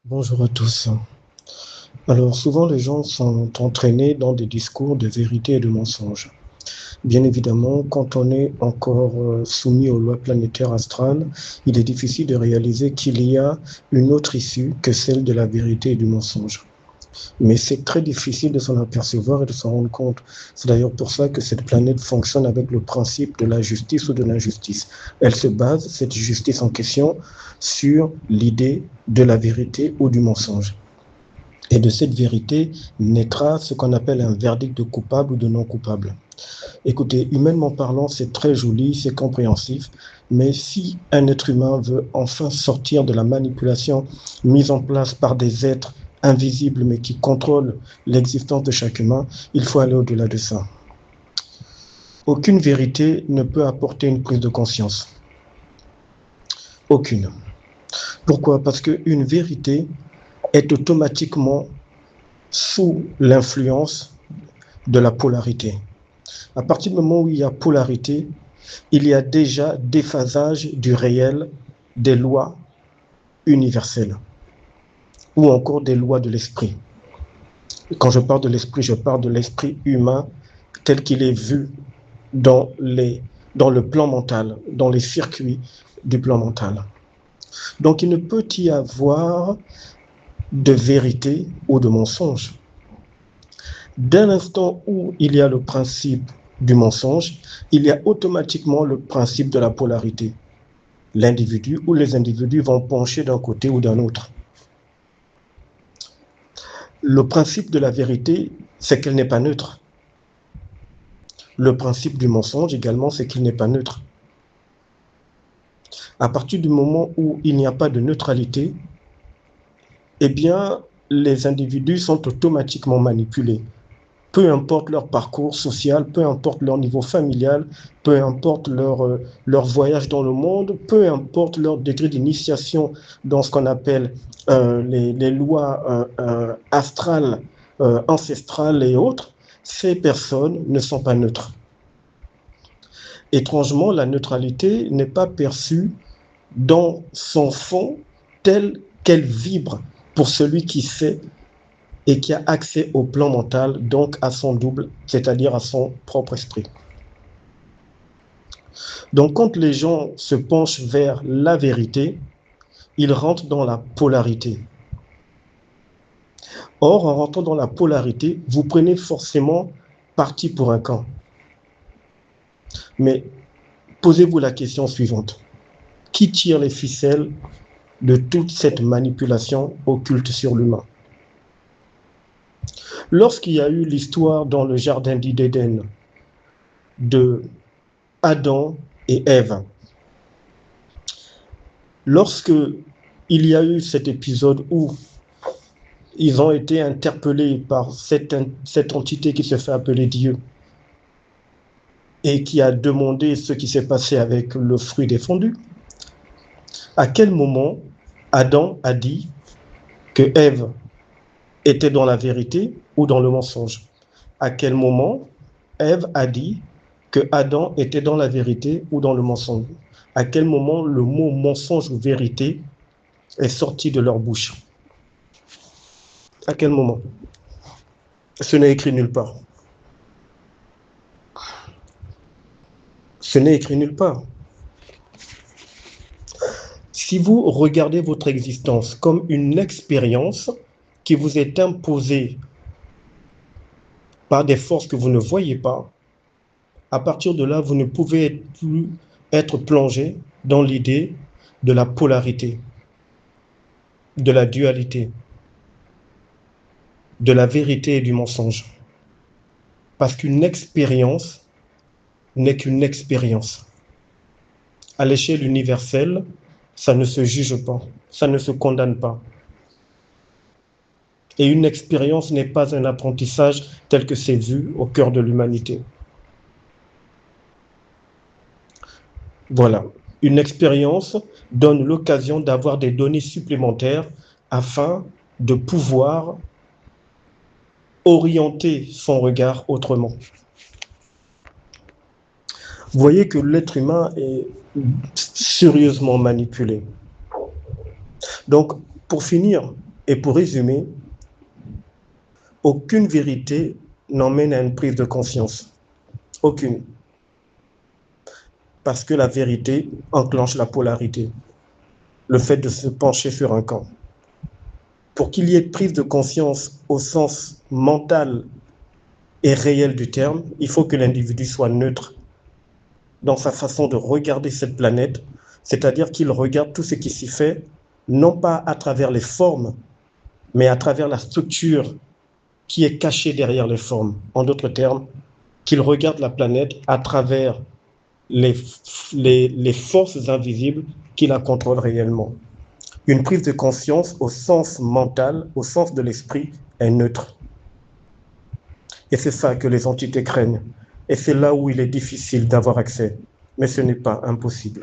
Bonjour à tous. Alors, souvent les gens sont entraînés dans des discours de vérité et de mensonge. Bien évidemment, quand on est encore soumis aux lois planétaires astrales, il est difficile de réaliser qu'il y a une autre issue que celle de la vérité et du mensonge. Mais c'est très difficile de s'en apercevoir et de s'en rendre compte. C'est d'ailleurs pour ça que cette planète fonctionne avec le principe de la justice ou de l'injustice. Elle se base, cette justice en question, sur l'idée de la vérité ou du mensonge. Et de cette vérité naîtra ce qu'on appelle un verdict de coupable ou de non coupable. Écoutez, humainement parlant, c'est très joli, c'est compréhensif, mais si un être humain veut enfin sortir de la manipulation mise en place par des êtres invisibles mais qui contrôlent l'existence de chaque humain, il faut aller au-delà de ça. Aucune vérité ne peut apporter une prise de conscience. Aucune. Pourquoi? Parce qu'une vérité est automatiquement sous l'influence de la polarité. À partir du moment où il y a polarité, il y a déjà déphasage du réel des lois universelles ou encore des lois de l'esprit. Quand je parle de l'esprit, je parle de l'esprit humain tel qu'il est vu dans, dans le plan mental, dans les circuits du plan mental. Donc il ne peut y avoir de vérité ou de mensonge. Dès l'instant où il y a le principe du mensonge, il y a automatiquement le principe de la polarité. L'individu ou les individus vont pencher d'un côté ou d'un autre. Le principe de la vérité, c'est qu'elle n'est pas neutre. Le principe du mensonge également, c'est qu'il n'est pas neutre. À partir du moment où il n'y a pas de neutralité, eh bien, les individus sont automatiquement manipulés. Peu importe leur parcours social, peu importe leur niveau familial, peu importe leur voyage dans le monde, peu importe leur degré d'initiation dans ce qu'on appelle les lois astrales, ancestrales et autres, ces personnes ne sont pas neutres. Étrangement, la neutralité n'est pas perçue dans son fond tel qu'elle vibre pour celui qui sait et qui a accès au plan mental, donc à son double, c'est-à-dire à son propre esprit. Donc quand les gens se penchent vers la vérité, ils rentrent dans la polarité. Or, en rentrant dans la polarité, vous prenez forcément parti pour un camp. Mais posez-vous la question suivante. Qui tire les ficelles de toute cette manipulation occulte sur l'humain? Lorsqu'il y a eu l'histoire dans le jardin d'Éden de Adam et Ève, lorsque il y a eu cet épisode où ils ont été interpellés par cette entité qui se fait appeler Dieu et qui a demandé ce qui s'est passé avec le fruit défendu, à quel moment Adam a dit que Ève était dans la vérité ou dans le mensonge? À quel moment Ève a dit que Adam était dans la vérité ou dans le mensonge? À quel moment le mot mensonge ou vérité est sorti de leur bouche? À quel moment? Ce n'est écrit nulle part. Ce n'est écrit nulle part. Si vous regardez votre existence comme une expérience qui vous est imposée par des forces que vous ne voyez pas, à partir de là, vous ne pouvez plus être plongé dans l'idée de la polarité, de la dualité, de la vérité et du mensonge. Parce qu'une expérience n'est qu'une expérience. À l'échelle universelle, ça ne se juge pas, ça ne se condamne pas. Et une expérience n'est pas un apprentissage tel que c'est vu au cœur de l'humanité. Voilà. Une expérience donne l'occasion d'avoir des données supplémentaires afin de pouvoir orienter son regard autrement. Vous voyez que l'être humain est sérieusement manipulé. Donc, pour finir, Et pour résumer, aucune vérité n'emmène à une prise de conscience. Aucune. Parce que la vérité enclenche la polarité, le fait de se pencher sur un camp. Pour qu'il y ait prise de conscience au sens mental et réel du terme, il faut que l'individu soit neutre dans sa façon de regarder cette planète, c'est-à-dire qu'il regarde tout ce qui s'y fait, non pas à travers les formes, mais à travers la structure qui est cachée derrière les formes. En d'autres termes, qu'il regarde la planète à travers les forces invisibles qui la contrôlent réellement. Une prise de conscience au sens mental, au sens de l'esprit, est neutre. Et c'est ça que les entités craignent. Et c'est là où il est difficile d'avoir accès. Mais ce n'est pas impossible.